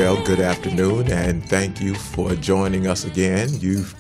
Well, good afternoon, and thank you for joining us again. You've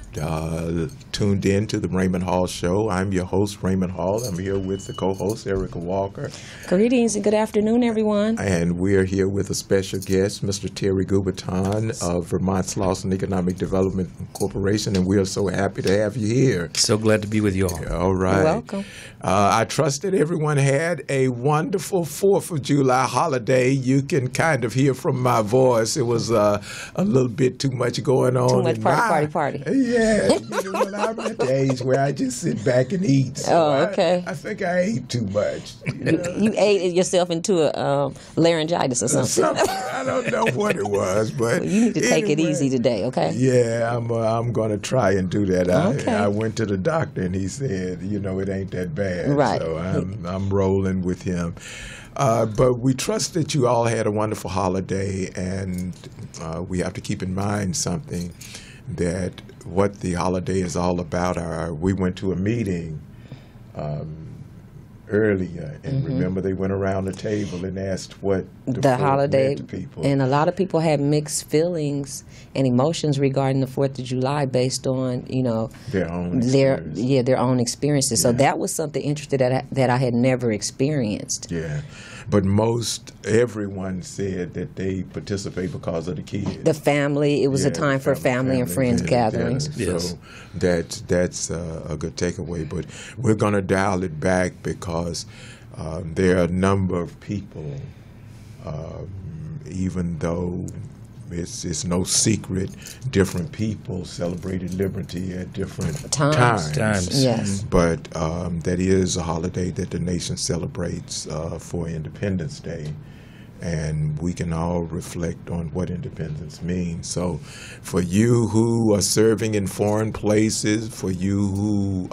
tuned in to the Raymond Hall Show. I'm your host, Raymond Hall. I'm here with the co-host, Errecca Walker. Greetings and good afternoon, everyone. And we're here with a special guest, Mr. Terry Gubatan of Vermont Slauson Economic Development Corporation, and we are so happy to have you here. So glad to be with you all. All right. You're welcome. I trust that everyone had a wonderful 4th of July holiday. You can kind of hear from my voice. It was a little bit too much going on. Too much party. Yeah, you know, I'm at the age where I just sit back and eat. So okay. I think I ate too much. You ate yourself into a laryngitis or something. I don't know what it was, but Well, you need to take it easy today, okay? Yeah, I'm going to try and do that. Okay. I went to the doctor and he said, you know, it ain't that bad. Right. So I'm rolling with him. But we trust that you all had a wonderful holiday, and we have to keep in mind something, that what the holiday is all about. We went to a meeting earlier, and remember they went around the table and asked what the holiday meant to people. And a lot of people had mixed feelings and emotions regarding the 4th of July based on, you know, their own experiences. So that was something interesting that I had never experienced. Yeah. But everyone said that they participate because of the kids. The family, it was a time for family and friends gatherings. Yes. So that's a good takeaway. But we're going to dial it back because there are a number of people, even though it's no secret, different people celebrated liberty at different times. Yes. But that is a holiday that the nation celebrates for Independence Day. And we can all reflect on what independence means. So for you who are serving in foreign places, for you who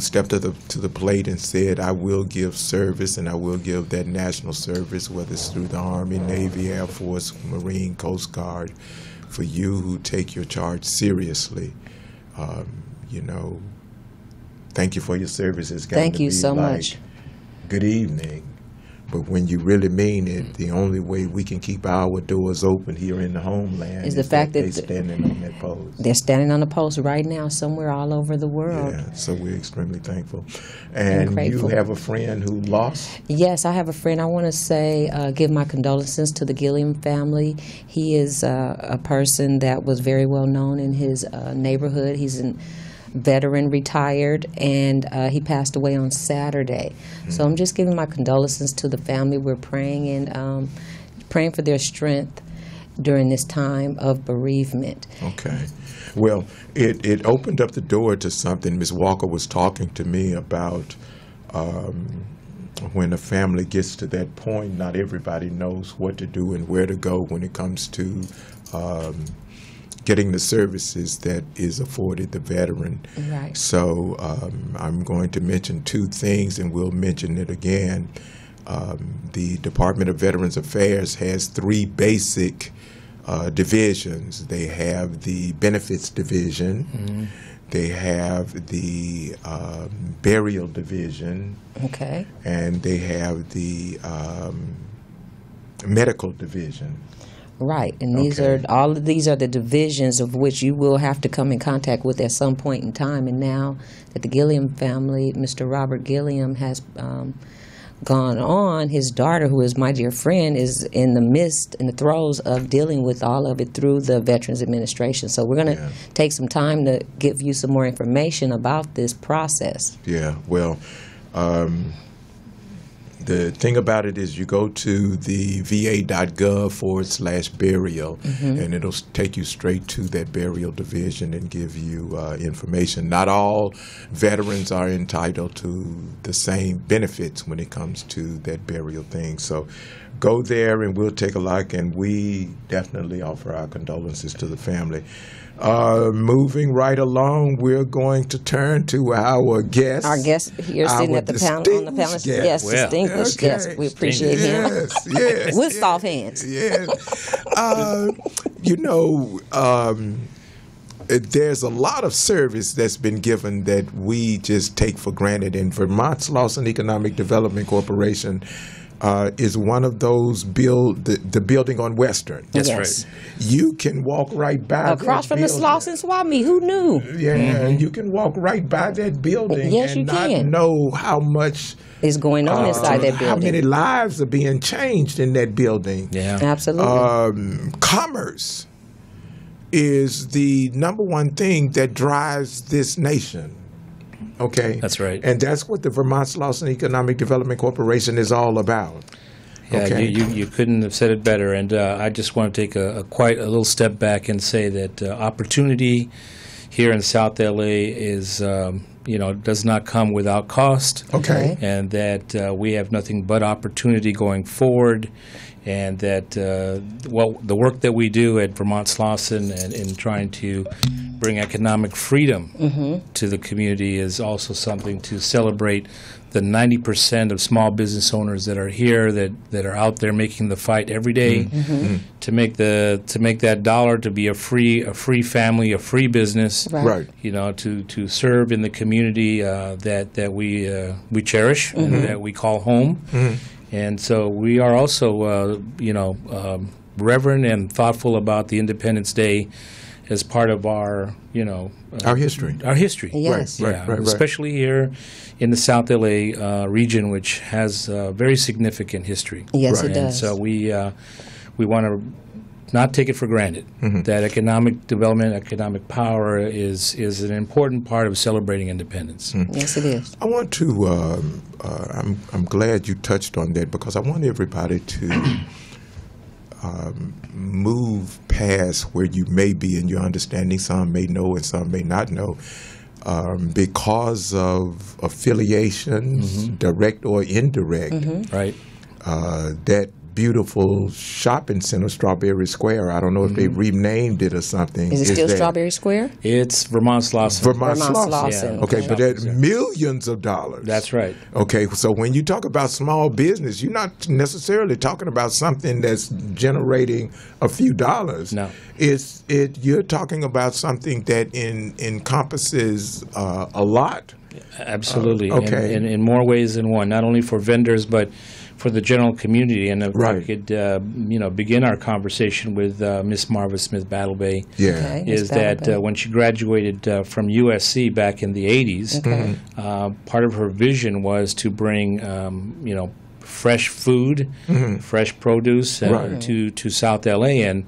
stepped to the plate and said, I will give service, and I will give that national service, whether it's through the Army, Navy, Air Force, Marine, Coast Guard, for you who take your charge seriously, you know, thank you for your service. Thank you so much. Good evening. But when you really mean it, the only way we can keep our doors open here in the homeland is the fact that they're standing on that post. They're standing on the post right now somewhere all over the world. Yeah, so we're extremely thankful. And grateful. You have a friend who lost? Yes, I have a friend. I want to say, give my condolences to the Gilliam family. He is a person that was very well known in his neighborhood. He's an veteran, retired, and he passed away on Saturday. So I'm just giving my condolences to the family. We're praying and praying for their strength during this time of bereavement. Okay. Well, it opened up the door to something. Ms. Walker was talking to me about when a family gets to that point, not everybody knows what to do and where to go when it comes to getting the services that is afforded the veteran. Right. So I'm going to mention two things, and we'll mention it again. The Department of Veterans Affairs has three basic divisions. They have the benefits division. They have the burial division. Okay. And they have the medical division. Right, and all of these are the divisions of which you will have to come in contact with at some point in time. And now that the Gilliam family, Mr. Robert Gilliam, has gone on, his daughter, who is my dear friend, is in the throes of dealing with all of it through the Veterans Administration. So we're going to take some time to give you some more information about this process. Yeah, well, the thing about it is you go to the va.gov/burial, and it'll take you straight to that burial division and give you information. Not all veterans are entitled to the same benefits when it comes to that burial thing. So go there and we'll take a look, and we definitely offer our condolences to the family. Moving right along, we're going to turn to our guest. Our guest here sitting at the panel, on the panel. Yes, distinguished guest. We appreciate him. Yes. With soft hands. Yes. There's a lot of service that's been given that we just take for granted. In Vermont Slauson Economic Development Corporation, is one of those the building on Western. That's Yes. right. You can walk right by Across that from the building. Slauson swap meet. Who knew? Yeah, you can walk right by that building Yes, and you not can. know how much Is going on inside that how many building. lives are being changed in that building. Yeah. Absolutely. Commerce is the number one thing that drives this nation. Okay, That's right. and that's what the Vermont Slauson Economic Development Corporation is all about. Yeah, Okay. you couldn't have said it better. And I just want to take quite a little step back and say that opportunity here in South LA is, does not come without cost. Okay. And that we have nothing but opportunity going forward. And that, the work that we do at Vermont Slauson and in trying to bring economic freedom to the community is also something to celebrate the 90% of small business owners that are here, that are out there making the fight every day to make that dollar to be a free family, a free business. Right. To serve in the community that we cherish and that we call home. And so we are also, reverent and thoughtful about the Independence Day as part of our, Our history. Our history. Yes. Right, Yeah, right. especially here in the South LA region, which has very significant history. Yes, Right. it And does. so we want to not take it for granted that economic development, economic power is an important part of celebrating independence. Yes, it is. I want to. I'm glad you touched on that because I want everybody to move past where you may be in your understanding. Some may know and some may not know. Because of affiliations, direct or indirect, Right? that beautiful shopping center, Strawberry Square, I don't know if they renamed it or something. Is it still there. Strawberry Square? It's Vermont Slauson. Vermont Vermont Slauson. Slauson. Yeah. Okay, Yeah. but that's millions of dollars. That's right. Okay, so when you talk about small business, you're not necessarily talking about something that's generating a few dollars. No. You're talking about something that encompasses a lot. Absolutely. Okay. In more ways than one, not only for vendors, but for the general community. And if I Right. could, begin our conversation with Miss Marva Smith Battlebay. Yeah. Okay. Miss Is that Battlebay. when she graduated from USC back in the 80s, part of her vision was to bring, fresh food, fresh produce Right. to South LA. And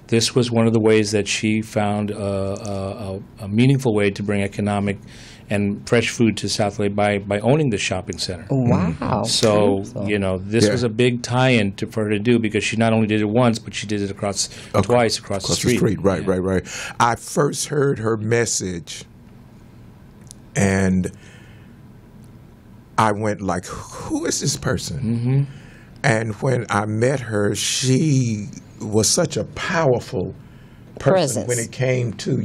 this was one of the ways that she found a meaningful way to bring economic and fresh food to South LA by owning the shopping center. Wow. So, this Yeah. was a big tie-in for her to do because she not only did it once, but she did it twice across the street. Right, Yeah. right. I first heard her message, and I went like, "Who is this person?" And when I met her, she was such a powerful person Presence. when it came to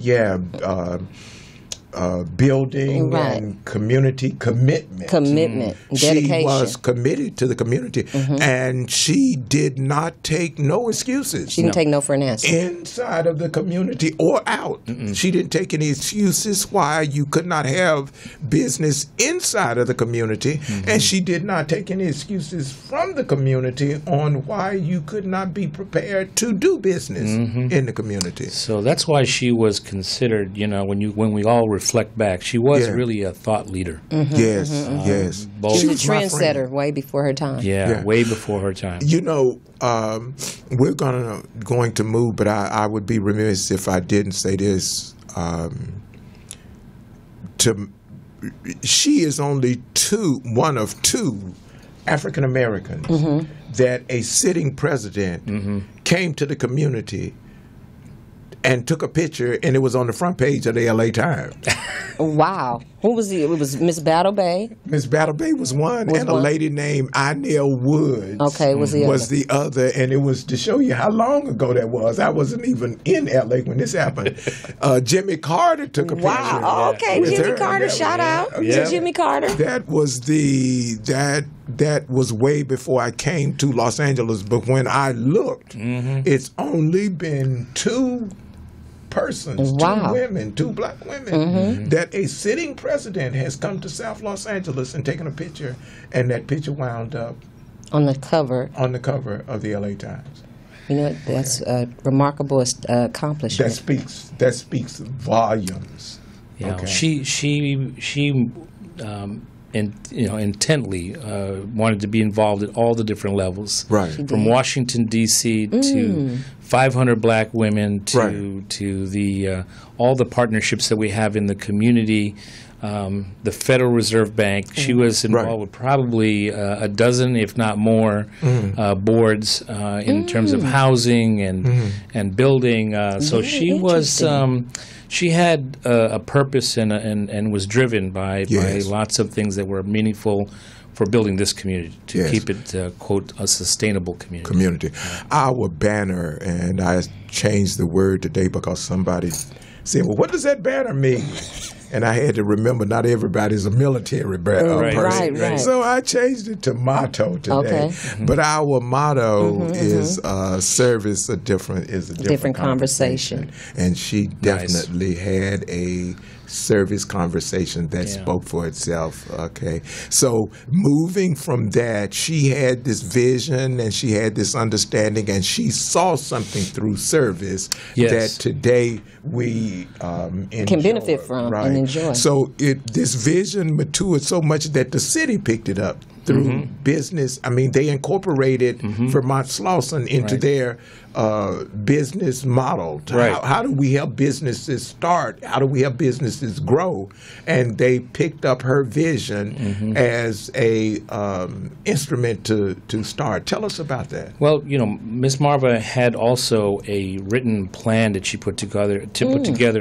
building Right. and community commitment. Commitment, She dedication. was committed to the community, and she did not take no excuses. She didn't take no for an answer. Inside of the community or out. She didn't take any excuses why you could not have business inside of the community, and she did not take any excuses from the community on why you could not be prepared to do business in the community. So that's why she was considered, when we all reflect back, she was Yeah. really a thought leader. Yes, yes. both- She She was a was my friend. trendsetter way before her time. Yeah, way before her time. We're going to move, but I would be remiss if I didn't say this. She is only one of two African Americans that a sitting president came to the community and took a picture, and it was on the front page of the LA Times. Wow. Who was he? It was Miss Battlebay. Miss Battlebay was one, Was and one? a lady named Inell Woods Okay, was the was other. the other, and it was to show you how long ago that was. I wasn't even in LA when this happened. Jimmy Carter took a picture. Wow. Oh, okay, with Jimmy her. Carter. That Shout was- out Yeah. to Jimmy Carter. That was that was way before I came to Los Angeles. But when I looked, it's only been two persons, Wow. two women, two black women, that a sitting president has come to South Los Angeles and taken a picture, and that picture wound up On the cover. On the cover of the LA Times. You know, that's a remarkable accomplishment. That speaks volumes. Yeah, Okay. she intently wanted to be involved at all the different levels, Right. from Washington D.C. to 500 black women to the all the partnerships that we have in the community. The Federal Reserve Bank. She was involved with probably a dozen, if not more, boards in terms of housing and building. So she was. She had a purpose and was driven by lots of things that were meaningful for building this community, to keep it, quote, a sustainable community. Our banner, and I changed the word today because somebody said, well, what does that banner mean? And I had to remember not everybody's a military person. Right. So I changed it to motto today. Okay. But our motto is service is a different conversation. And she definitely had a service conversation that spoke for itself. Okay. So moving from that, she had this vision and she had this understanding and she saw something through service that today we can benefit from and enjoy. So this vision matured so much that the city picked it up through business. I mean, they incorporated Vermont Slauson into their business model. How do we help businesses start? How do we help businesses grow? And they picked up her vision as a instrument to start. Tell us about that. Well, you know, Ms. Marva had also a written plan that she put together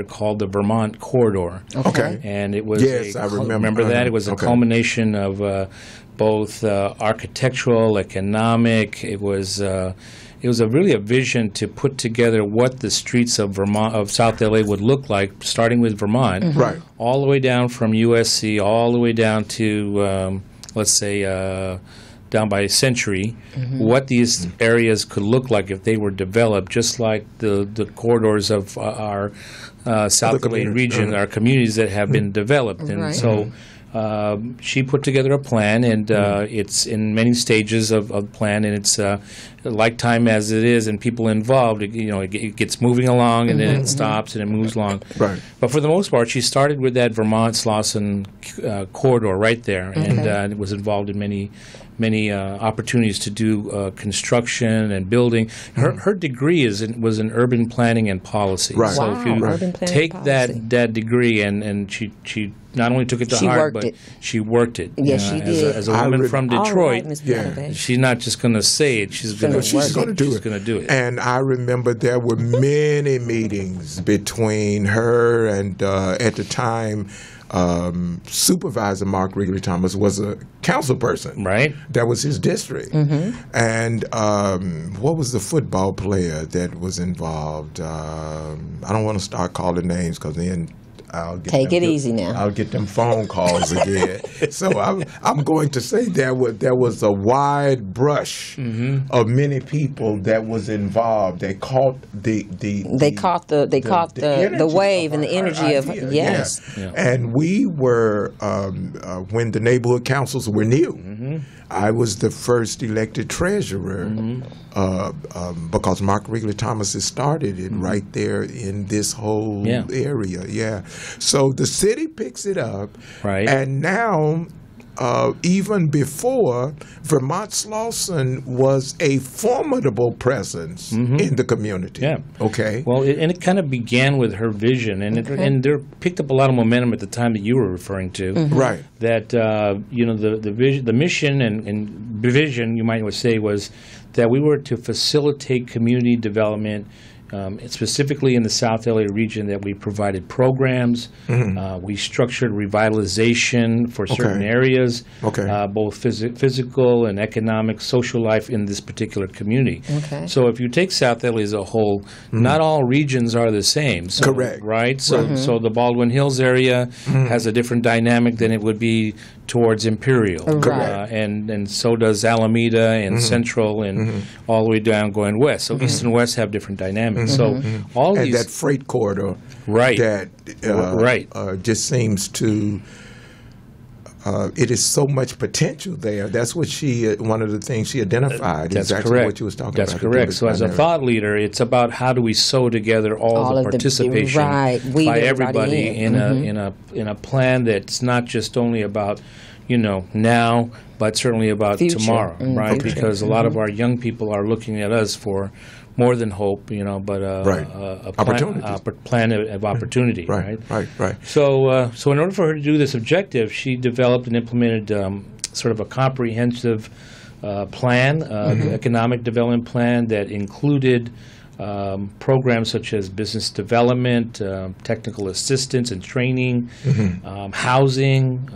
called the Vermont Corridor. Okay. And it was I remember that. It was a culmination of both architectural, economic. It was really a vision to put together what the streets of Vermont, of South LA, would look like, starting with Vermont, all the way down from USC, all the way down to let's say down by Century, what these areas could look like if they were developed, just like the corridors of our South LA region, our communities that have been developed, and so. She put together a plan, and it's in many stages of plan, and it's lifetime as it is, and people involved. It gets moving along, and then it stops, and it moves along. Right. But for the most part, she started with that Vermont Slauson corridor right there, and it was involved in many opportunities to do construction and building. Her degree was in urban planning and policy. Right. So if you take that degree and she not only took it to heart, but she worked it. Yes, she did. As a woman from Detroit, Right, she's not just going to say it. She's going to do it. And I remember there were many meetings between her and, at the time, Supervisor Mark Wrigley Thomas was a council person. Right. That was his district. And what was the football player that was involved? I don't want to start calling names because then I'll get Take it easy now. I'll get them phone calls again. So I'm going to say there was a wide brush of many people that was involved. They caught the wave and the energy of yes. Yeah. And we were when the neighborhood councils were new. I was the first elected treasurer because Mark Wrigley Thomas has started it right there in this whole area. Yeah. So the city picks it up, and now even before, Vermont Slauson was a formidable presence in the community. Yeah. Okay. Well, it kind of began with her vision, and there picked up a lot of momentum at the time that you were referring to. Right. That the vision, the mission, and vision, you might say, was that we were to facilitate community development. Specifically in the South LA region, that we provided programs, we structured revitalization for certain areas, both physical and economic, social life in this particular community. So if you take South LA as a whole, not all regions are the same. So, Correct. Right? So, so the Baldwin Hills area has a different dynamic than it would be towards Imperial. And so does Alameda and Central and all the way down going west. So East and West have different dynamics. So all and these that freight corridor, that just seems to it is so much potential there. That's what one of the things she identified. That's exactly correct. what you was talking That's about. correct. So as a thought leader, it's about how do we sew together all the participation by everybody in a plan that's not just only about now, but certainly about future. Tomorrow, right? Future. Because a lot of our young people are looking at us for more than hope, but a plan of opportunity, right? Right. So in order for her to do this objective, she developed and implemented sort of a comprehensive plan, economic development plan that included programs such as business development, technical assistance and training, housing,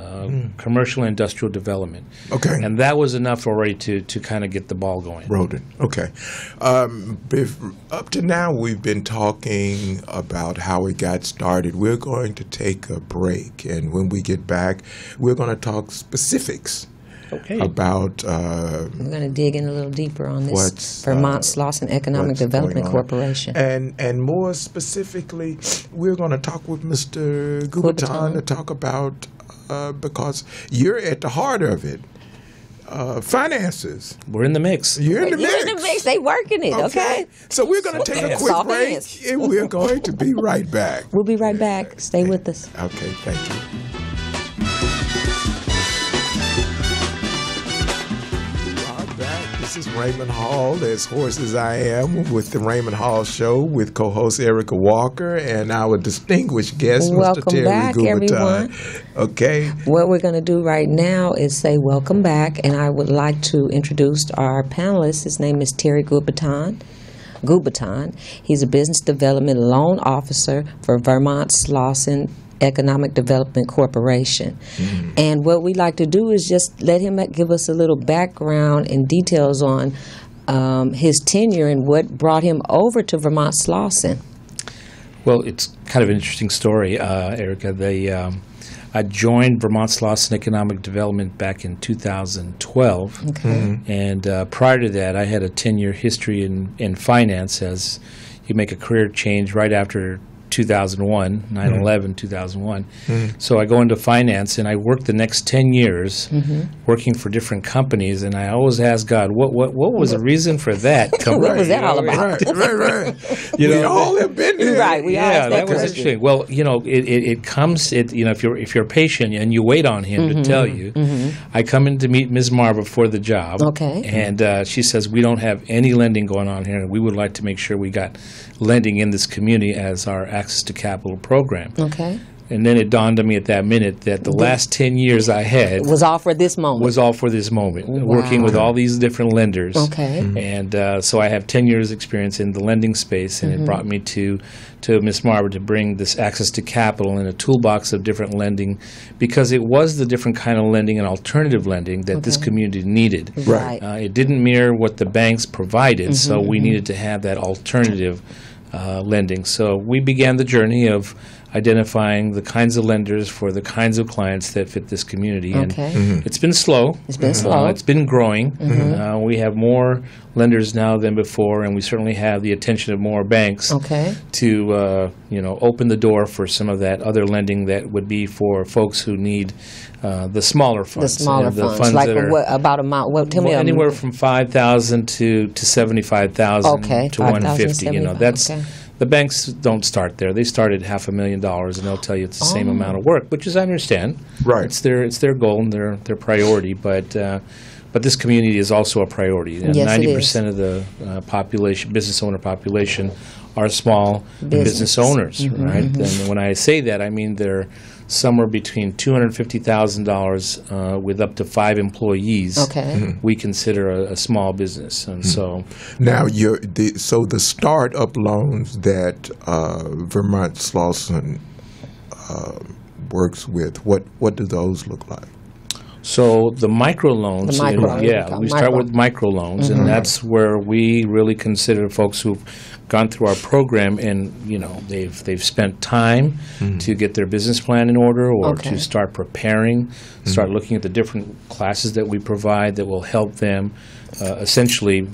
commercial and industrial development. Okay. And that was enough already to kind of get the ball going. Roden. Okay. Up to now, we've been talking about how it got started. We're going to take a break, and when we get back, we're going to talk specifics. Okay. About we're going to dig in a little deeper on this Vermont Slauson Economic Development Corporation. And more specifically, we're going to talk with Mr. Gubatan to talk about, because you're at the heart of it, finances. We're in the mix. You're in the mix. You're in the mix. They working it, okay? So we're going to take a quick break, and we're going to be right back. We'll be right back. Stay with us. Okay, thank you. This is Raymond Hall, as hoarse as I am, with the Raymond Hall Show with co-host Errecca Walker and our distinguished guest, Welcome Mr. Terry back, Gubatan. everyone. Okay. What we're going to do right now is say welcome back, and I would like to introduce our panelist. His name is Terry Gubatan. He's a business development loan officer for Vermont Slauson Economic Development Corporation. And what we like to do is just let him give us a little background and details on his tenure and what brought him over to Vermont Slauson. Well, it's kind of an interesting story, Errecca. I joined Vermont Slauson Economic Development back in 2012. Okay. And prior to that, I had a 10-year history in finance, as you make a career change right after 2001, 9/11, 2001. So I go into finance, and I worked the next 10 years working for different companies, and I always ask God, what was the reason for that? What was that all about? Right. We all have been there. Right, we all asked that was interesting. Well, it comes, if you're patient and you wait on him to tell you. I come in to meet Ms. Marva for the job. Okay. And she says, we don't have any lending going on here, and we would like to make sure we got lending in this community as our access to capital program. Okay. And then it dawned on me at that minute that the last 10 years I had was all for this moment. Working with all these different lenders. Okay. And so I have 10 years experience in the lending space, and it brought me to Ms. Marva to bring this access to capital in a toolbox of different lending, because it was the different kind of lending and alternative lending that this community needed. Right. It didn't mirror what the banks provided, so we needed to have that alternative lending. So we began the journey of identifying the kinds of lenders for the kinds of clients that fit this community. Okay. And it's been slow. It's been slow. It's been growing. We have more lenders now than before, and we certainly have the attention of more banks to open the door for some of that other lending that would be for folks who need the smaller funds. The smaller funds. Like what about amount? What? Tell me. Anywhere from $5,000 to $75,000 to $150,000. That's. The banks don't start there. They start at $500,000, and they'll tell you it's the same amount of work, which is, I understand. Right. It's their goal and their priority, but this community is also a priority. Yes, 90% of the business owner population, are small business owners, right? And when I say that, I mean they're somewhere between $250,000 with up to 5 employees. Okay. We consider a small business, and so now the startup loans that Vermont Slauson works with, what do those look like? So the microloans, we start with microloans, and that's where we really consider folks who've gone through our program and, they've spent time to get their business plan in order or to start preparing, start looking at the different classes that we provide that will help them essentially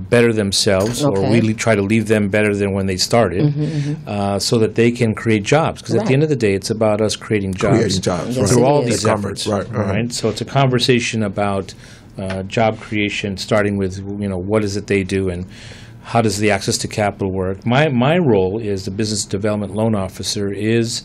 better themselves, or we try to leave them better than when they started, so that they can create jobs. Because at the end of the day, it's about us creating jobs, through all these efforts. Right? So it's a conversation about job creation, starting with what is it they do and how does the access to capital work. My role as the business development loan officer is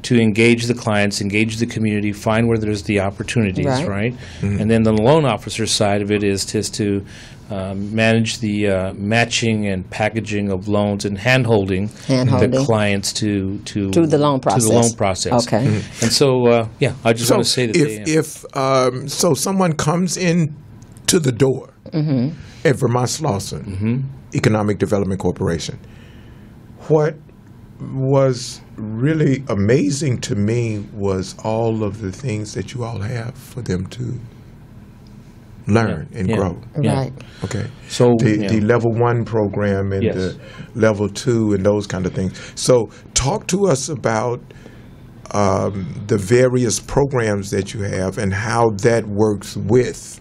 to engage the clients, engage the community, find where there's the opportunities, right? And then the loan officer side of it is to manage the matching and packaging of loans and hand-holding the clients to the loan process. Okay. And so, I just want to say that if someone comes in to the door at Vermont Slauson Economic Development Corporation, what was really amazing to me was all of the things that you all have for them to learn and grow. Right. Okay. So the level 1 program and the level 2 and those kind of things. So talk to us about the various programs that you have and how that works with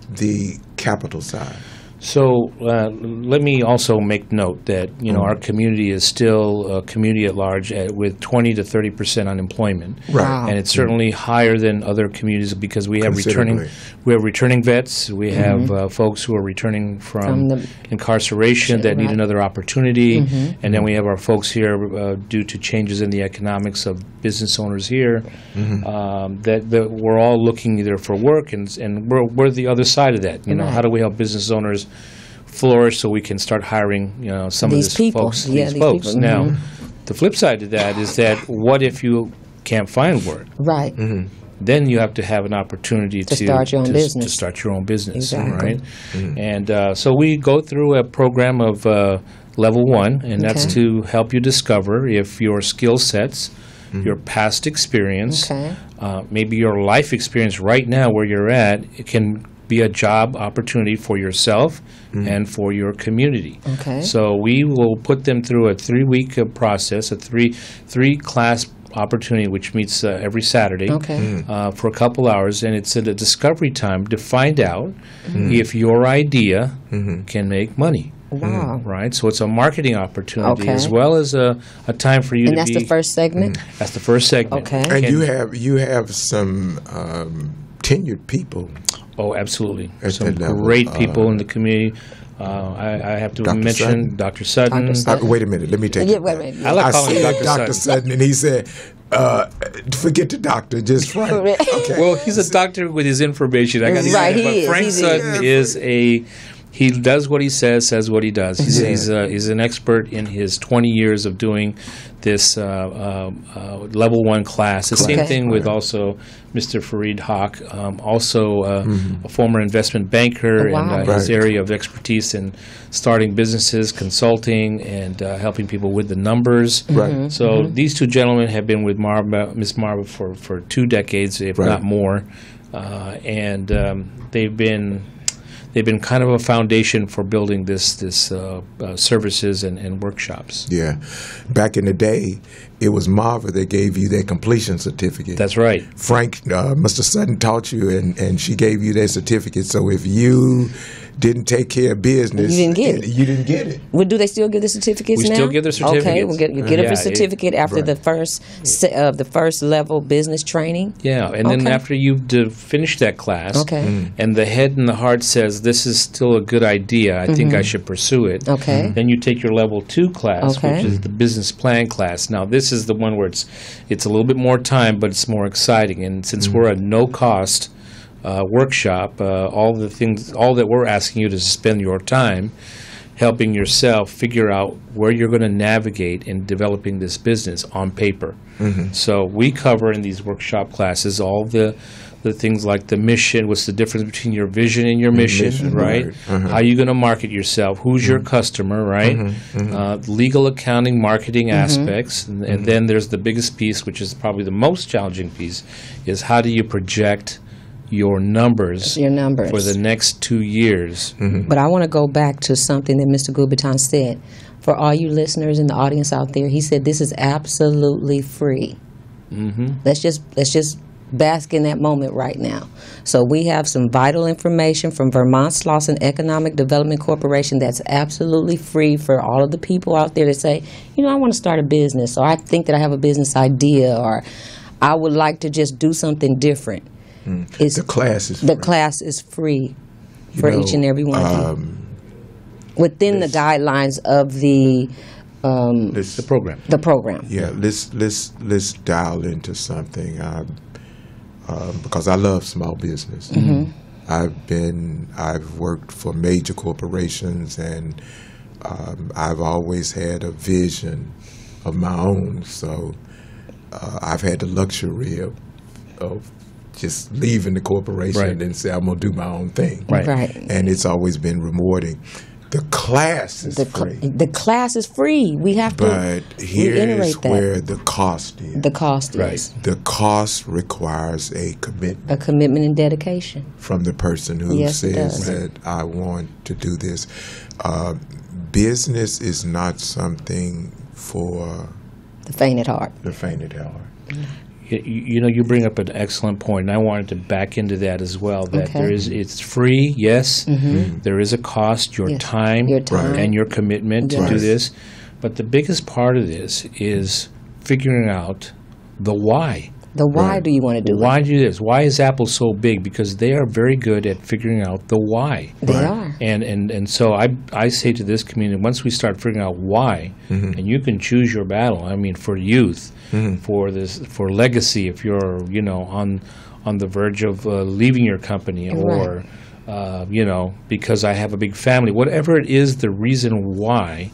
the capital side. So let me also make note that our community is still a community at large with 20 to 30% unemployment, and it's certainly higher than other communities because we have returning vets, we have folks who are returning from incarceration that need another opportunity, and then we have our folks here due to changes in the economics of business owners here that we're all looking either for work and we're the other side of that. How do we help business owners flourish so we can start hiring some of these folks. Now, the flip side to that is that what if you can't find work? Right. Then you have to have an opportunity to start your own business. To start your own business, exactly. Right? And so we go through a program of level 1, and that's to help you discover if your skill sets, your past experience, maybe your life experience right now where you're at, it can be a job opportunity for yourself and for your community. So we will put them through a 3-week process, a three-class opportunity, which meets every Saturday for a couple hours, and it's a discovery time to find out if your idea can make money. Wow. Right? So it's a marketing opportunity as well as a time for you to be... And that's the first segment? That's the first segment. And you have some tenured people. Oh, absolutely. Some great people in the community. I have to mention Dr. Sutton. Wait a minute. Let me take it. Wait a minute. I like calling him Dr. Sutton, and he said, forget the doctor, just Frank. Okay. Well, he's a doctor with his information. I got to say, but Frank Sutton is a... He does what he says what he does. He's an expert in his 20 years of doing this level 1 class. The same thing with also Mr. Fareed Haq, also a former investment banker, and his area of expertise in starting businesses, consulting, and helping people with the numbers. So these two gentlemen have been with Miss Marva for 2 decades, if not more, and they've been kind of a foundation for building this services and workshops. Yeah. Back in the day, it was Marva that gave you their completion certificate. That's right. Frank, Mr. Sutton taught you, and she gave you their certificate. So if you didn't take care of business, you didn't get it. Well, do they still give the certificates now? We still give their certificates. Okay, we'll get a certificate after the first level business training. Yeah, and then after you've finished that class, and the head and the heart says this is still a good idea, I think I should pursue it. Then you take your level 2 class, which is the business plan class. Now this is the one where it's a little bit more time, but it's more exciting. And since we're a no-cost workshop, all that we're asking you to spend your time helping yourself figure out where you're going to navigate in developing this business on paper. So we cover in these workshop classes all the things like the mission, what's the difference between your vision and your mission, right? How are you going to market yourself? Who's your customer, right? Legal, accounting, marketing aspects. And then there's the biggest piece, which is probably the most challenging piece, is how do you project your numbers numbers for the next 2 years. But I want to go back to something that Mr. Gubatan said. For all you listeners in the audience out there, he said this is absolutely free. Let's just bask in that moment right now. So we have some vital information from Vermont Slauson Economic Development Corporation that's absolutely free for all of the people out there that say, I want to start a business, or I think that I have a business idea, or I would like to just do something different. The class is free. The class is free for each and every one of you. Within the guidelines of the program. The program. Yeah, let's dial into something because I love small business. I've worked for major corporations, and I've always had a vision of my own. So I've had the luxury of just leaving the corporation and say I'm gonna do my own thing. Right. And it's always been rewarding. The class is free. The class is free. We have to But here's where the cost is. The cost is. The cost requires a commitment. A commitment and dedication. From the person who says that I want to do this. Business is not something for the faint at heart. The faint at heart. You bring up an excellent point, and I wanted to back into that as well. That it's free, yes. There is a cost, your time and your commitment to do this. But the biggest part of this is figuring out the why. The why do you want to do it? Why do this? Why is Apple so big? Because they are very good at figuring out the why. They are. And so I say to this community, once we start figuring out why, and you can choose your battle. I mean, for youth, for legacy, if you're on the verge of leaving your company, or because I have a big family, whatever it is, the reason why,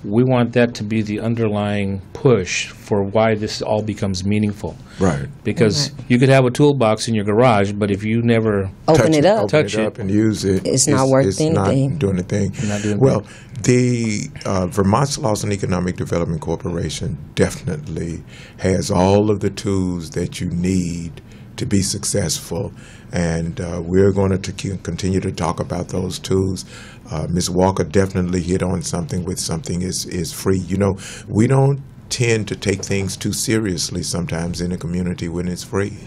we want that to be the underlying push for why this all becomes meaningful. Right. Because you could have a toolbox in your garage, but if you never touch it up and use it, it's not worth anything. Not doing anything. The Vermont Slauson Economic Development Corporation definitely has all of the tools that you need to be successful, and we're going to continue to talk about those tools. Ms. Walker definitely hit on something with something is free. We don't tend to take things too seriously sometimes in a community when it's free.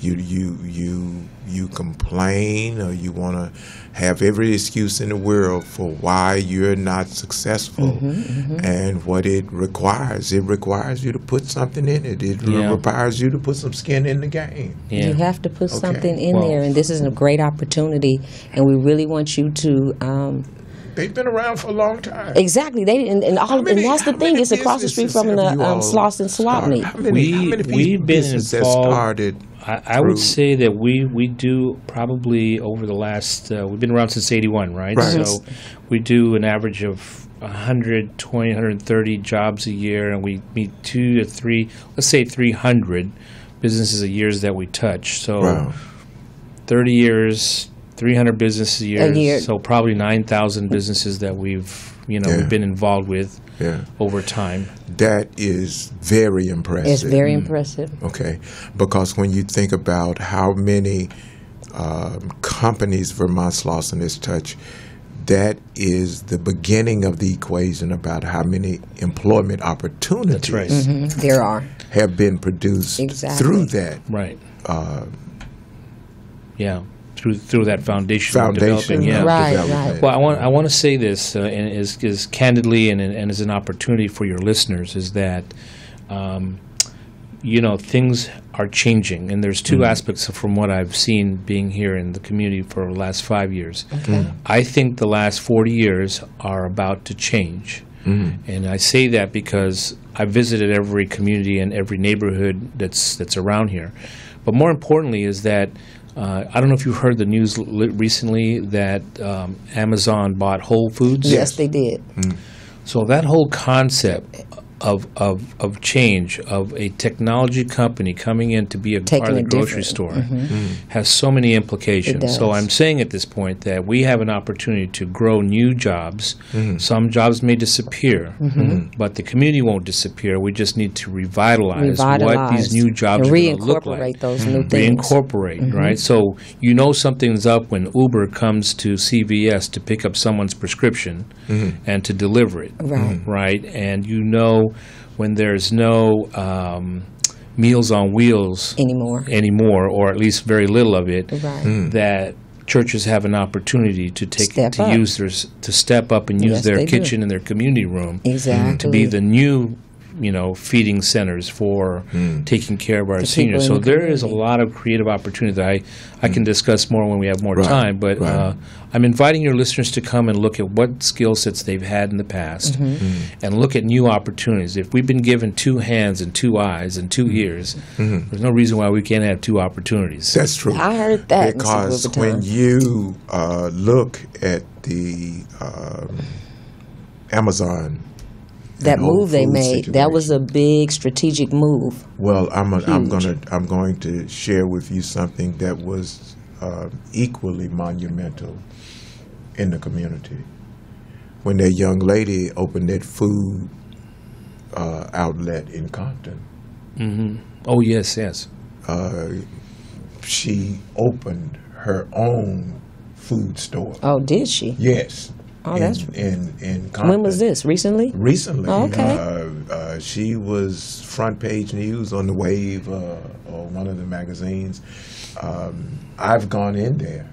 You complain, or you want to have every excuse in the world for why you're not successful. And what it requires you to put something in it. It requires you to put some skin in the game. You have to put something in there, and this is a great opportunity, and we really want you to they've been around for a long time. Exactly. And that's the thing. It's across the street from the Slauson Swap Meet. How many we've been involved. I would say that we do probably over the last, we've been around since 81, right? So we do an average of 120, 130 jobs a year, and we meet 2 to 3, let's say 300 businesses a year that we touch. So 30 years, 300 businesses a year. So probably 9,000 businesses that we've been involved with over time. That is very impressive. It's very impressive. Okay, because when you think about how many companies Vermont Slauson has touched, that is the beginning of the equation about how many employment opportunities there are have been produced through that. Right. Through that foundation. Right. Well, I want to say this, and is candidly and as an opportunity for your listeners, is that things are changing, and there's two aspects from what I've seen being here in the community for the last 5 years. I think the last 40 years are about to change, and I say that because I visited every community and every neighborhood that's around here. But more importantly is that I don't know if you've heard the news recently that Amazon bought Whole Foods. Yes, they did. So that whole concept of change, of a technology company coming in to be a part of the grocery store has so many implications. So I'm saying at this point that we have an opportunity to grow new jobs. Some jobs may disappear, but the community won't disappear. We just need to revitalize what these new jobs are going to look like. Reincorporate those new things. Reincorporate, right? So you know something's up when Uber comes to CVS to pick up someone's prescription and to deliver it, right? And you know when there's no Meals on Wheels anymore, or at least very little of it, that churches have an opportunity to step up and use their kitchen and their community room to be the new feeding centers for taking care of our seniors. So there is a lot of creative opportunity that I can discuss more when we have more time. But I'm inviting your listeners to come and look at what skill sets they've had in the past and look at new opportunities. If we've been given 2 hands and 2 eyes and 2 ears, there's no reason why we can't have 2 opportunities. That's true. I heard that, because Mr. Gubatan. when you look at the Amazon, that move they made, that was a big strategic move. Well, I'm going to share with you something that was equally monumental in the community. When that young lady opened that food outlet in Compton. Oh, yes. She opened her own food store. Oh, did she? Yes. Oh, that's in Compton. When was this? Recently? Recently. Oh, okay. She was front page news on the Wave or one of the magazines. I've gone in there.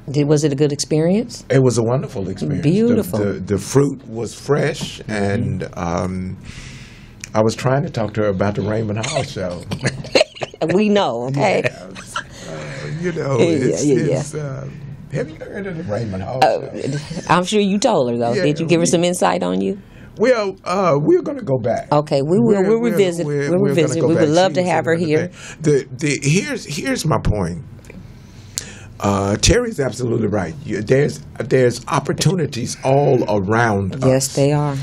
Was it a good experience? It was a wonderful experience. Beautiful. The fruit was fresh, and I was trying to talk to her about the Raymond Hall show. We know, okay? It's have you heard of the Raymond Hall show? I'm sure you told her, though. Did you give her some insight on you? Well, we're going to go back. Okay, we will. We'll revisit. We'll revisit. We would love to have her here. Here's my point. Terry's absolutely right. There's opportunities all around us. Yes, they are.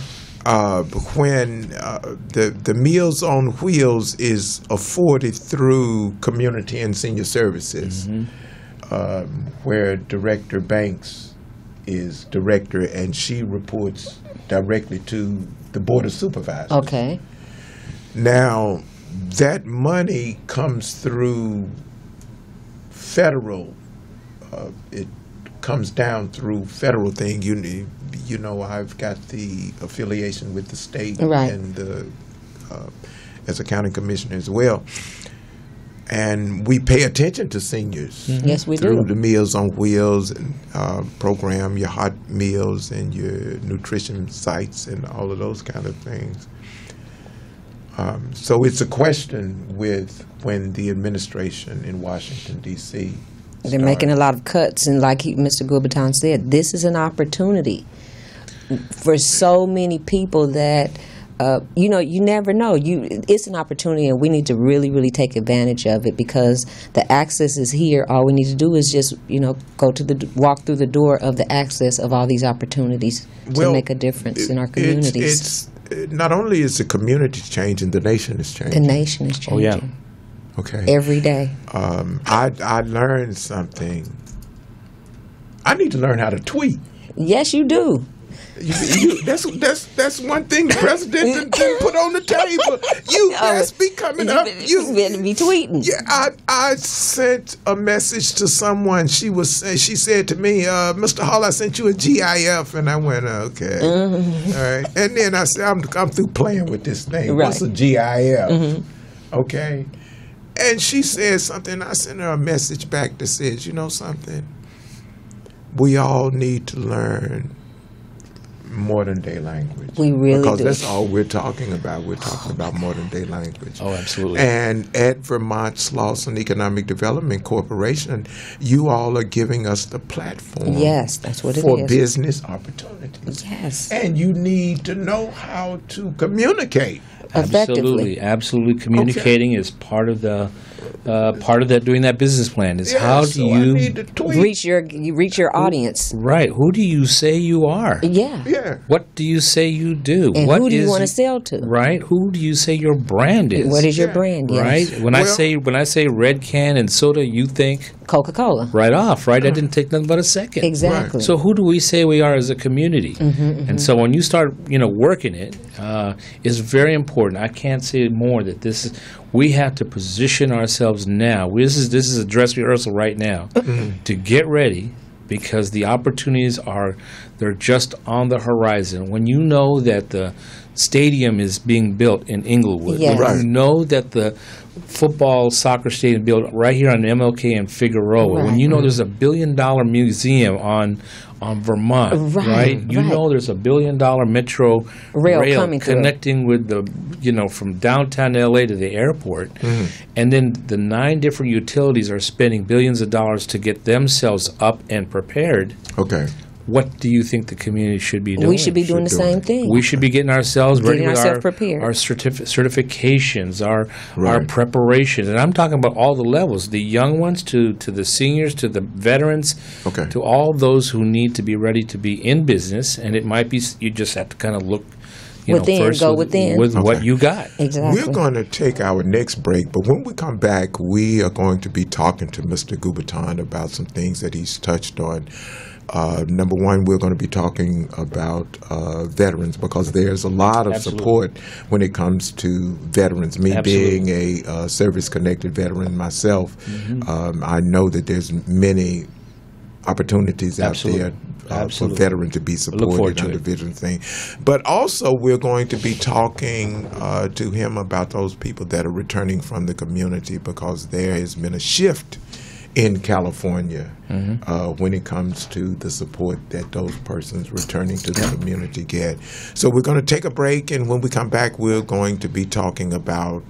When the Meals on Wheels is afforded through Community and Senior Services, where Director Banks is director, and she reports directly to the Board of Supervisors. Okay. Now, that money comes through federal. It comes down through federal thing. You know, I've got the affiliation with the state and as a county commissioner as well. And we pay attention to seniors. Yes, we do. Through the Meals on Wheels and program, your hot meals and your nutrition sites and all of those kind of things. So it's a question with when the administration in Washington, D.C. They're making a lot of cuts, and like Mr. Gubatan said, this is an opportunity for so many people that, you never know. It's an opportunity, and we need to really, really take advantage of it because the access is here. All we need to do is just, walk through the door of the access of all these opportunities to make a difference in our communities. It's not only is the community changing, the nation is changing. The nation is changing. Oh, yeah. Okay. Every day. I learned something. I need to learn how to tweet. Yes, you do. That's one thing the president didn't put on the table. You best be coming up. You better be tweeting. Yeah, I sent a message to someone. She said to me, "Mr. Hall, I sent you a GIF," and I went, "Okay, all right." And then I said, "I'm through playing with this thing. Right. What's a GIF?" Okay. And she said something. I sent her a message back that says, "You know something? We all need to learn modern day language." We really because do. That's all we're talking about. We're talking about modern day language. Oh, absolutely. And at Vermont Slauson Economic Development Corporation, you all are giving us the platform. Yes, that's what it for is. business opportunities. Yes. And you need to know how to communicate. Effectively. Absolutely. Communicating is part of the part of that doing that business plan is how do you reach your audience? Right. Who do you say you are? Yeah. What do you say you do? And who do you want to sell to? Right. Who do you say your brand is? What is your brand? Yes. Right. When I say red can and soda, you think Coca-Cola. Right off. Right. That didn't take nothing but a second. Exactly. Right. So who do we say we are as a community? And so when you start, working it, it's very important. I can't say more that we have to position ourselves now. This is a dress rehearsal right now to get ready, because the opportunities they're just on the horizon. When you know that the stadium is being built in Inglewood, when you know that the football soccer stadium built right here on MLK and Figueroa, when you know there's $1 billion museum on Vermont, right? You know there's $1 billion metro rail connecting with from downtown LA to the airport, and then the 9 different utilities are spending billions of dollars to get themselves up and prepared. Okay. What do you think the community should be doing? We should be doing the same thing. We should be getting ourselves ready with prepared. Our certifications, our preparations. And I'm talking about all the levels, the young ones to the seniors, to the veterans, to all those who need to be ready to be in business. And it might be you just have to kind of look first with what you got. Exactly. We're going to take our next break, but when we come back, we are going to be talking to Mr. Gubatan about some things that he's touched on. Number one, we're going to be talking about veterans, because there's a lot of support when it comes to veterans. Me being a service-connected veteran myself, I know that there's many opportunities out there for veterans to be supported under veteran thing. But also, we're going to be talking to him about those people that are returning from the community, because there has been a shift in California when it comes to the support that those persons returning to the community get. So we're going to take a break, and when we come back, we're going to be talking about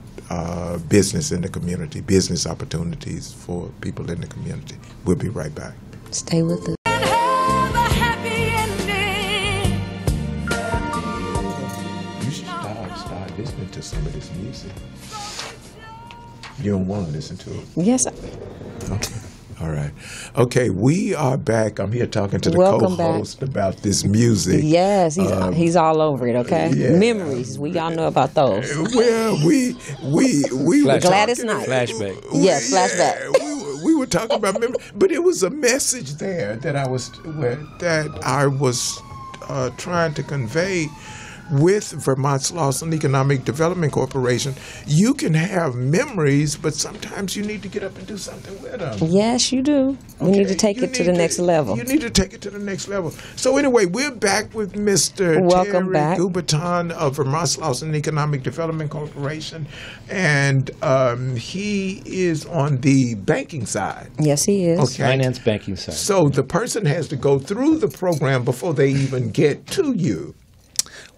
business in the community, business opportunities for people in the community. We'll be right back. Stay with us. You should start listening to some of this music. You don't want to listen to it? Yes. Okay. All right. Okay, we are back. I'm here talking to the co-host about this music. Yes, he's all over it, okay? Yeah. Memories. We all know about those. Well, we were Gladys Knight. Flashback. Yes, flashback. We were talking about memory, but it was a message there that I was trying to convey. With Vermont Slauson Economic Development Corporation, you can have memories, but sometimes you need to get up and do something with them. Yes, you do. We need to take it to the next level. You need to take it to the next level. So anyway, we're back with Mr. Terry Gubatan of Vermont Slauson Economic Development Corporation, and he is on the banking side. Yes, he is. Okay. Finance banking side. So the person has to go through the program before they even get to you.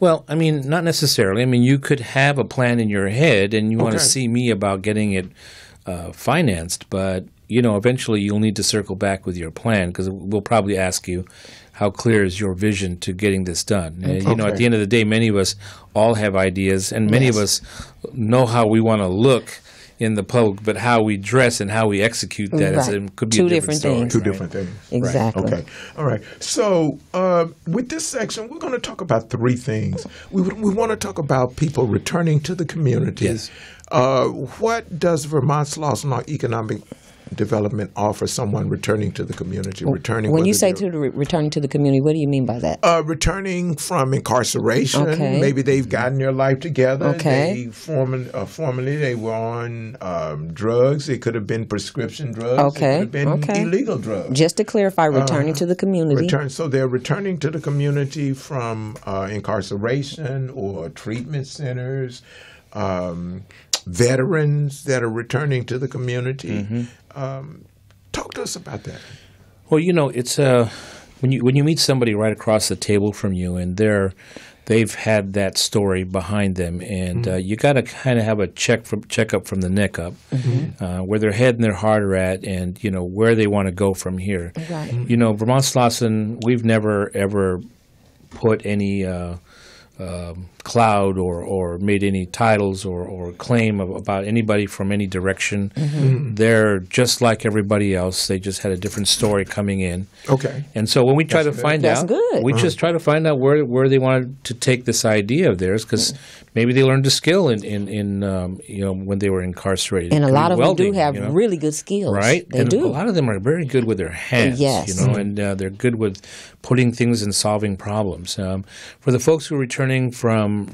Well, I mean, not necessarily. I mean, you could have a plan in your head and you want to see me about getting it financed, but, eventually you'll need to circle back with your plan, because we'll probably ask you how clear is your vision to getting this done. And, at the end of the day, many of us all have ideas, and many of us know how we want to look in the public, but how we dress and how we execute that could be two a different story. things. Two different things. Exactly. Right. Okay. All right. So with this section, we're going to talk about 3 things. We want to talk about people returning to the community. Yes. What does Vermont Slauson Economic Development offer someone returning to the community? When you say returning to the community, what do you mean by that? Returning from incarceration. Okay. Maybe they've gotten their life together. Okay. Formerly they were on drugs. It could have been prescription drugs. Okay. It could have been illegal drugs. Just to clarify, returning to the community. So they're returning to the community from incarceration or treatment centers. Veterans that are returning to the community. Talk to us about that. Well, it's when you meet somebody right across the table from you, and they've had that story behind them, and you got to kind of have a checkup from the neck up, where their head and their heart are at, and where they want to go from here. Right. Vermont Slauson, we've never ever put any cloud or made any titles or claim about anybody from any direction. They're just like everybody else. They just had a different story coming in. Okay. And so when we try to find out, we just try to find out where they wanted to take this idea of theirs, because maybe they learned a skill in when they were incarcerated. And a lot of welding, them do have really good skills. Right? They and do. a lot of them are very good with their hands. Yes. And they're good with putting things and solving problems. For the folks who are returning from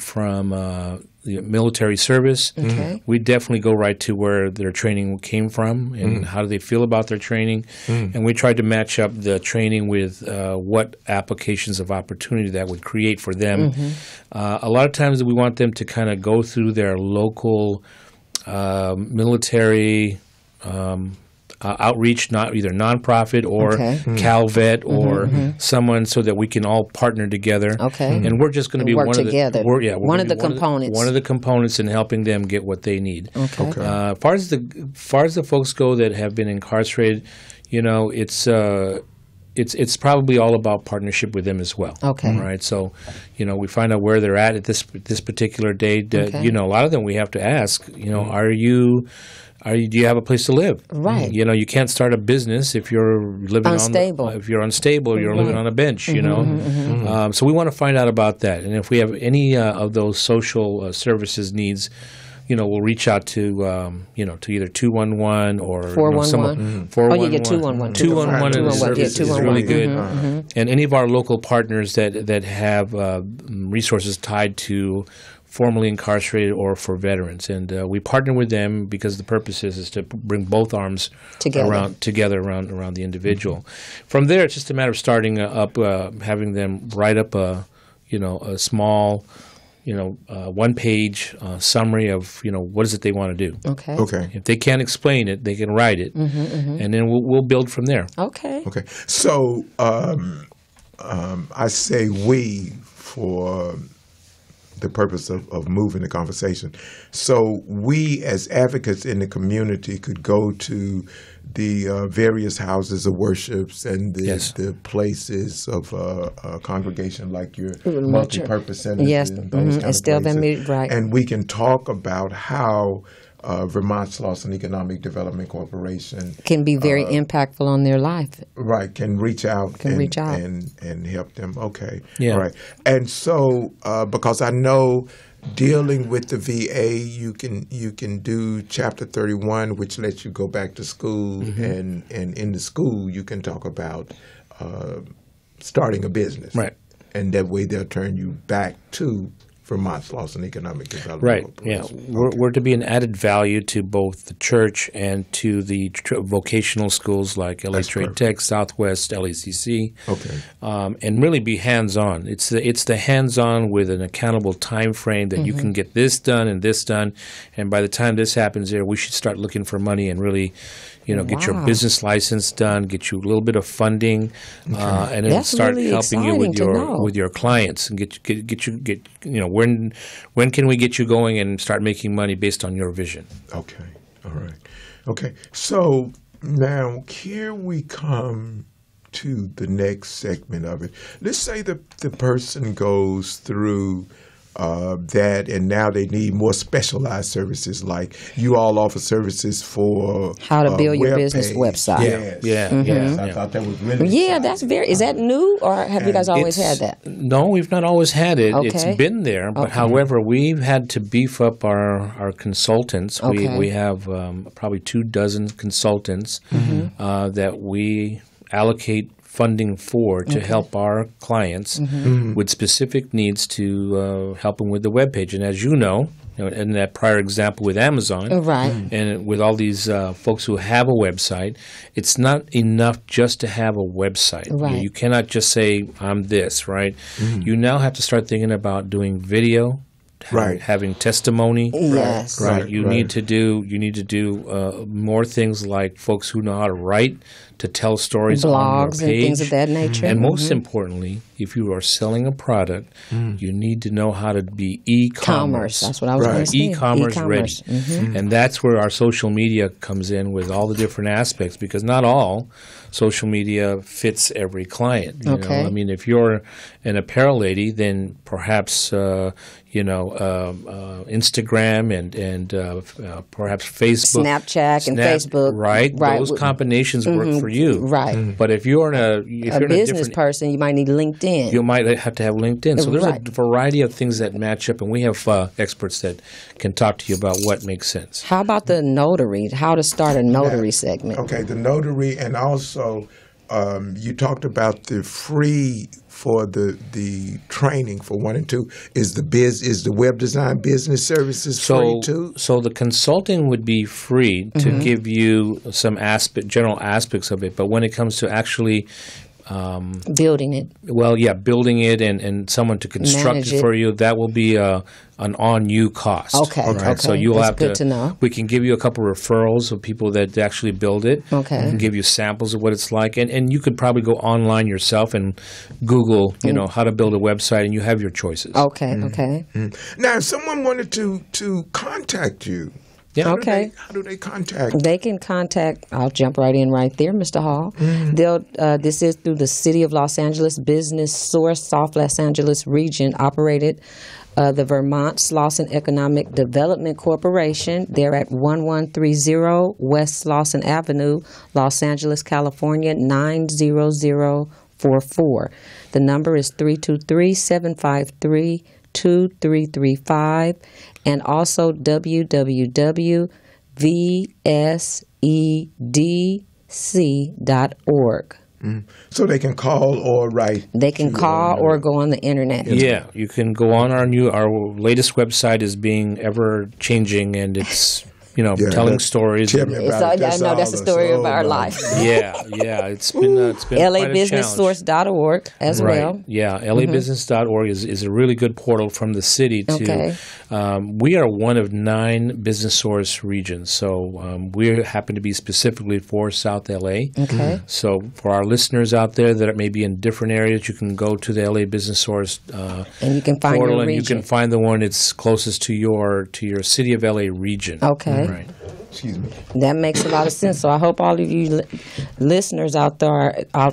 the military service, we definitely go right to where their training came from and how do they feel about their training. And we tried to match up the training with what applications of opportunity that would create for them. A lot of times we want them to kind of go through their local military outreach, not either nonprofit or CalVet or someone, so that we can all partner together. And we're just going to be work one together. of the One of the components. One of the components in helping them get what they need. As far as the folks go that have been incarcerated, it's probably all about partnership with them as well. Right. So, we find out where they're at this particular day. A lot of them we have to ask. Do you have a place to live? Right. You can't start a business if you're living unstable. If you're unstable, you're living on a bench. So we want to find out about that, and if we have any of those social services needs, we'll reach out to to either 211 or 411. 411. 211. 211 is 211. really good. And any of our local partners that have resources tied to formerly incarcerated or for veterans, and we partner with them because the purpose is to bring both arms together around the individual. From there, it's just a matter of starting up, having them write up a small, one-page summary of what is it they want to do. Okay. If they can't explain it, they can write it, and then we'll build from there. Okay. So I say we for the purpose of moving the conversation. So we as advocates in the community could go to the various houses of worships and the places of congregation like your multi-purpose centers and those kind of places. Right. And we can talk about how Vermont Slauson Economic Development Corporation can be very impactful on their life. Right, can reach out and help them. Okay, right. And so because I know dealing with the VA, you can do Chapter 31, which lets you go back to school, and in the school you can talk about starting a business. Right. And that way they'll turn you back to Vermont Slauson Economic Development. Right. Corporation. Yeah. We're to be an added value to both the church and to the vocational schools like LA Trade Tech, Southwest, LACC. Okay. And really be hands-on. It's the hands-on with an accountable time frame that you can get this done and this done, and by the time this happens there, we should start looking for money and really get your business license done, get you a little bit of funding, and then start really helping you with your clients and get when can we get you going and start making money based on your vision. Okay. All right. Okay. So now here we come to the next segment of it. Let's say the person goes through that, and now they need more specialized services, like you all offer services for how to build your business website. Yes. I thought that was really exciting. Is that new, or have you guys always had that? No, we've not always had it. Okay. It's been there, but however, we've had to beef up our consultants. We have probably 24 consultants that we allocate funding for to help our clients with specific needs to help them with the webpage. And as you know, in that prior example with Amazon, and with all these folks who have a website, it's not enough just to have a website. Right. You cannot just say, I'm this, right? You now have to start thinking about doing video, having testimony. Yes. Right. You need to do more things like folks who know how to write, to tell stories blogs on your page. And things of that nature. And most importantly, if you are selling a product, you need to know how to be e-commerce. That's what I was going to say. E-commerce ready. And that's where our social media comes in with all the different aspects, because not all social media fits every client. You know? I mean, if you're an apparel lady, then perhaps Instagram and perhaps Facebook, Snapchat, and Facebook. Right, those combinations work for you. Right, but if you're a business person, you might need LinkedIn. You might have to have LinkedIn. So there's a variety of things that match up, and we have experts that can talk to you about what makes sense. How about the notary? How to start a notary segment? Okay, the notary, and also you talked about the free for the training for 1 and 2. Is the web design business services free too? So the consulting would be free to give you some general aspects of it, but when it comes to actually building it. Well, yeah, building it and someone to construct it for you, that will be an on-you cost. Okay. So you'll That's have good to know. We can give you a couple referrals of people that actually build it. Okay. We can give you samples of what it's like. And you could probably go online yourself and Google, how to build a website, and you have your choices. Okay, okay. Now, if someone wanted to contact you, yeah. How do they contact? They can contact. I'll jump right in right there, Mr. Hall. This is through the City of Los Angeles Business Source, South Los Angeles region, operated the Vermont Slauson Economic Development Corporation. They're at 1130 West Slauson Avenue, Los Angeles, California 90044. The number is 323-753-2335, and also www.vsedc.org. So they can call or write. They can call or go on the internet. Yeah, you can go on our latest website is being ever changing, and it's telling stories. Tell me about it. I know that's the story of our life. Yeah, it's been LABusinessSource.org as well. Yeah, LABusiness.org is a really good portal from the city to. Okay. We are one of 9 business source regions, so we happen to be specifically for South LA. Okay. So for our listeners out there that may be in different areas, you can go to the LA Business Source and you can find portal, your and region. you can find the one that's closest to your City of LA region. Okay. Right. Excuse me. That makes a lot of sense. So I hope all of you listeners out there are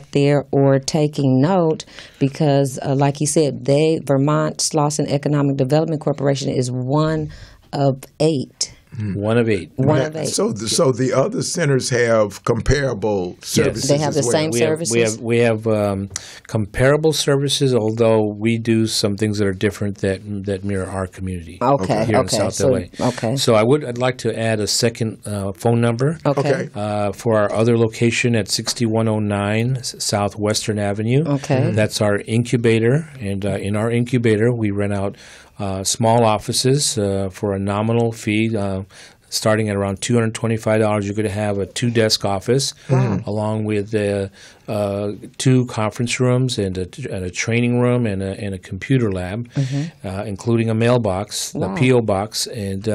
taking note, because, like you said, Vermont Slauson Economic Development Corporation is one of 8. One of 8. One of 8. So the other centers have comparable services. They have the as well. same services. We have comparable services, although we do some things that are different that mirror our community. Okay. Here in South LA. Okay. So I'd like to add a second phone number. Okay. For our other location at 6109 Southwestern Avenue. Okay. That's our incubator, and in our incubator we rent out small offices for a nominal fee. Starting at around $225, you're going to have a 2-desk office, along with 2 conference rooms and a training room and a computer lab, including a mailbox, a P.O. box, and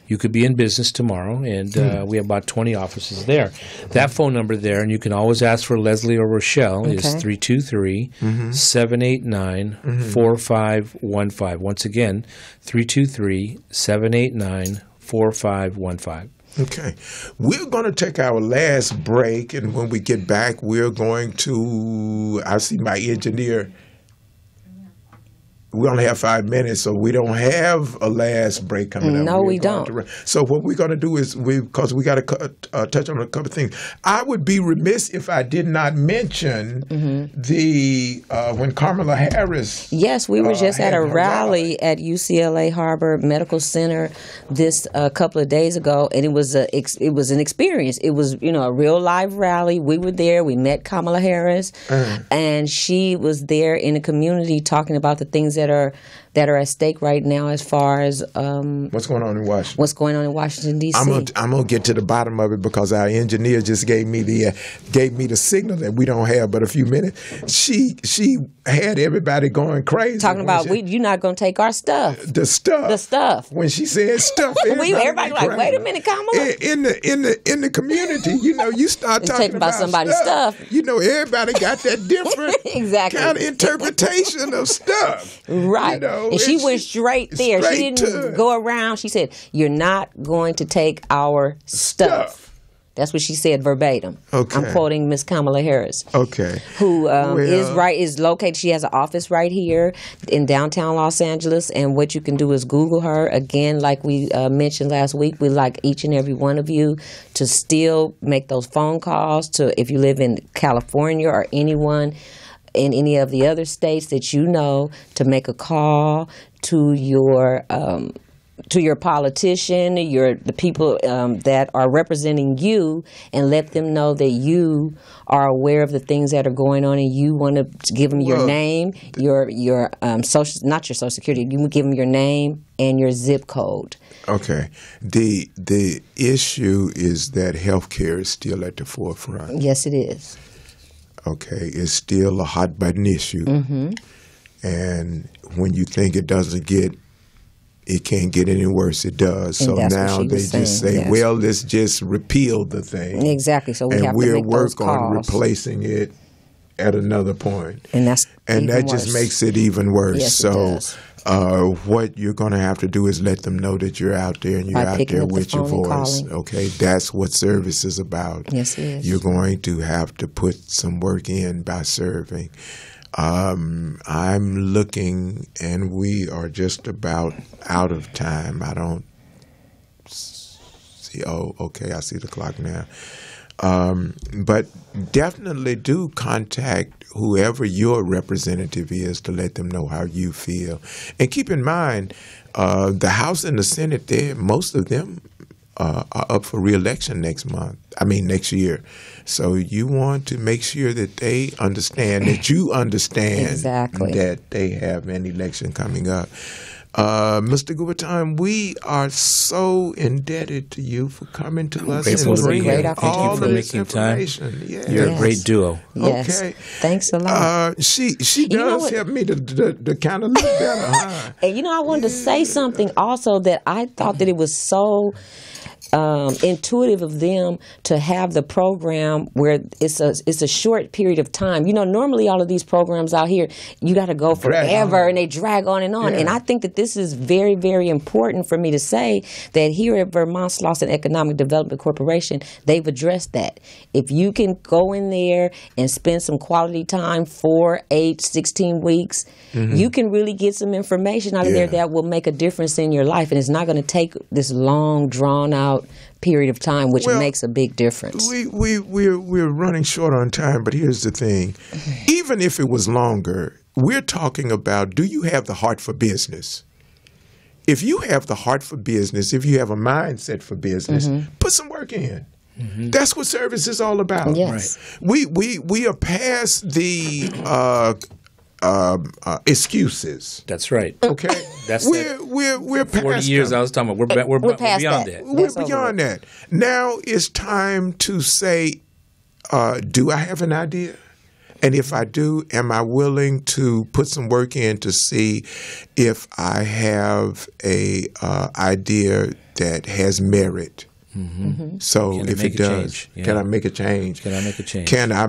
you could be in business tomorrow. And we have about 20 offices there. That phone number there, and you can always ask for Leslie or Rochelle, is 323-789-4515. Once again, 323-789-4515. Okay. We're going to take our last break, and when we get back, we're going to, I see my engineer. We only have 5 minutes, so we don't have a last break coming up. No, we don't. So what we're going to do is, because we got to touch on a couple of things. I would be remiss if I did not mention when Kamala Harris. Yes, we were just at a rally at UCLA Harbor Medical Center this couple of days ago, and it was an experience. It was a real live rally. We were there. We met Kamala Harris, and she was there in the community talking about the things that are at stake right now, as far as what's going on in Washington. What's going on in Washington D.C. I'm gonna get to the bottom of it, because our engineer just gave me the signal that we don't have but a few minutes. She had everybody going crazy, talking about you're not gonna take our stuff. The stuff. When she said stuff, everybody like, wait a minute, Kamala. In the community, you start talking about somebody's stuff. Everybody got that different exactly kind of interpretation of stuff. Right. And she went straight there. She didn't go around. She said, "You're not going to take our stuff." That's what she said verbatim. Okay. I'm quoting Miss Kamala Harris. Okay. Who is located. She has an office right here in downtown Los Angeles. And what you can do is Google her. Again, like we mentioned last week, we like each and every one of you to still make those phone calls to, if you live in California or anyone in any of the other states that you know, to make a call to your politician, the people that are representing you, and let them know that you are aware of the things that are going on, and you want to give them your name, your social, not your social security. You give them your name and your zip code. Okay. The issue is that healthcare is still at the forefront. Yes, it is. Okay, it's still a hot button issue, and when you think it can't get any worse, it does. And so now they just say, well, let's just repeal the thing. Exactly. So we have to make those calls. And we'll work on replacing it at another point. And that just makes it even worse. Yes, so it does. What you're going to have to do is let them know that you're out there and you're out there with your voice. Okay, that's what service is about. Yes, it is. You're going to have to put some work in by serving. I'm looking, and we are just about out of time. I don't see. Oh, okay, I see the clock now. But definitely do contact whoever your representative is to let them know how you feel. And keep in mind, the House and the Senate, most of them are up for re-election next year. So you want to make sure that they understand, that you understand exactly that they have an election coming up. Mr. Gubatan, we are so indebted to you for coming to us and bringing all this information. Yes. You're a great duo. Yes. Okay. Thanks a lot. She does help me to kind of look better. Huh? And I wanted to say something also, that I thought that it was so intuitive of them to have the program where it's a short period of time. Normally all of these programs out here, you got to go forever and they drag on and on. Yeah. And I think that this is very, very important for me to say that here at Vermont Slauson Economic Development Corporation, they've addressed that. If you can go in there and spend some quality time, 4, 8, 16 weeks, you can really get some information out of there that will make a difference in your life. And it's not going to take this long, drawn-out period of time, which makes a big difference. We're running short on time, but here's the thing. Even if it was longer, we're talking about, do you have the heart for business? If you have the heart for business, if you have a mindset for business, put some work in. That's what service is all about. Yes. Right. We are past the excuses. That's right. Okay. We're past 40 years them. I was talking about. We're beyond that. We're beyond that. Now it's time to say, do I have an idea? And if I do, am I willing to put some work in to see if I have a idea that has merit? So if it does, can I make a change? Can I make a change? Can I,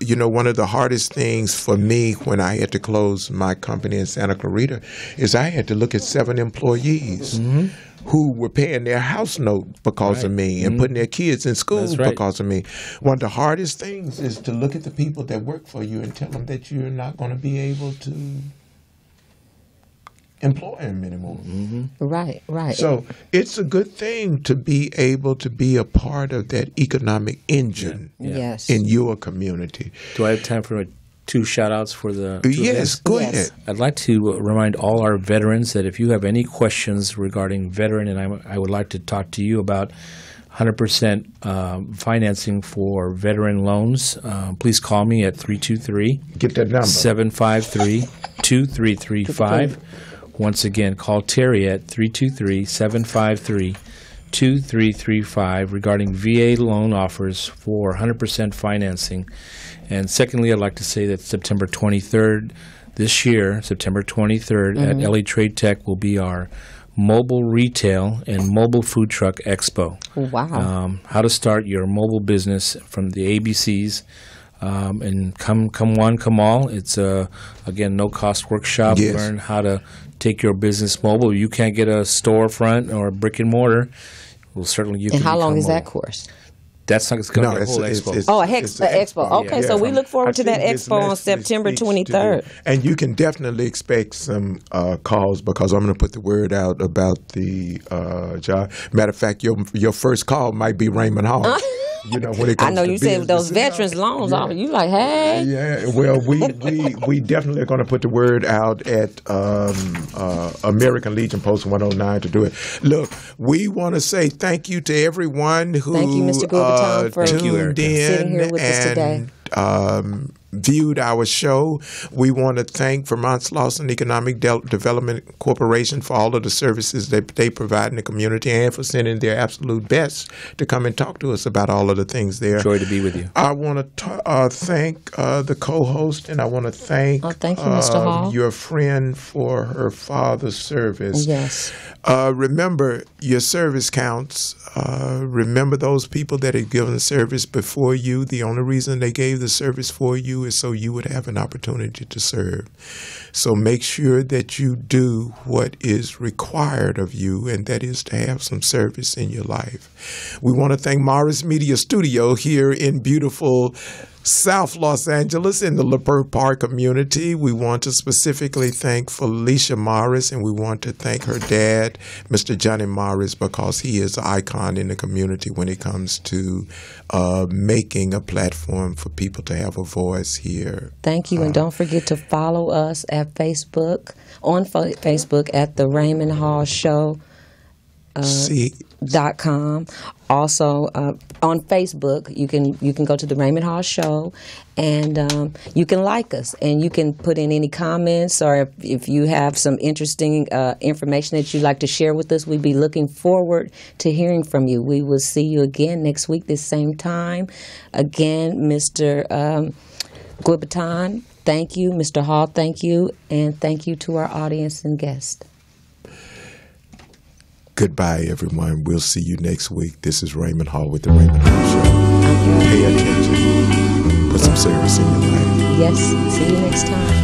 one of the hardest things for me when I had to close my company in Santa Clarita is I had to look at 7 employees who were paying their house note because of me and putting their kids in school because of me. One of the hardest things is to look at the people that work for you and tell them that you're not going to be able to employ them anymore. Right. So it's a good thing to be able to be a part of that economic engine in your community. Do I have time for 2 shout-outs for the Yes, go ahead. I'd like to remind all our veterans that if you have any questions regarding veteran, and I would like to talk to you about 100% financing for veteran loans, please call me at 323 Get that number. 753-2335. Once again, call Terry at 323-753-2335 regarding VA loan offers for 100% financing. And secondly, I'd like to say that September 23rd this year, September 23rd at LA Trade Tech will be our mobile retail and mobile food truck expo. Wow. How to start your mobile business from the ABCs. And come one, come all. It's again, no cost workshop. Yes. Learn how to take your business mobile. You can't get a storefront or a brick and mortar. we'll certainly you And can how long become is that more. course? That's not going to be a whole expo. It's an expo. Okay, so we look forward to that expo on September 23rd. And you can definitely expect some calls, because I'm going to put the word out about the job. Matter of fact, your first call might be Raymond Hall. When it comes I know to you said business. those veterans loans. Yeah. You like, hey. Yeah, well, we definitely are going to put the word out at American Legion Post 109 to do it. Look, we want to say thank you to everyone who Thank you, Mr. Gubatan, for tuned in sitting here with us today. Viewed our show. We want to thank Vermont Slauson Economic Development Corporation for all of the services that they provide in the community, and for sending their absolute best to come and talk to us about all of the things there. Joy to be with you. I want to thank the co-host, and I want to thank, thank you, Mr. Hall. your friend for her father's service. Yes. Remember, your service counts. Remember those people that had given service before you. The only reason they gave the service for you is so you would have an opportunity to serve. So make sure that you do what is required of you, and that is to have some service in your life. We want to thank Morris Media Studio here in beautiful South Los Angeles in the LePeur Park community. We want to specifically thank Felicia Morris, and we want to thank her dad, Mr. Johnny Morris, because he is an icon in the community when it comes to making a platform for people to have a voice here. Thank you, and don't forget to follow us at Facebook, Facebook at the Raymond Hall Show. .com. Also on Facebook, you can go to the Raymond Hall Show, and you can like us, and you can put in any comments, or if you have some interesting information that you'd like to share with us, we'd be looking forward to hearing from you. We will see you again next week, this same time. Again, Mr. Gubatan, thank you. Mr. Hall, thank you, and thank you to our audience and guests. Goodbye, everyone. We'll see you next week. This is Raymond Hall with the Raymond Hall Show. Pay attention. Put some service in your life. Yes. See you next time.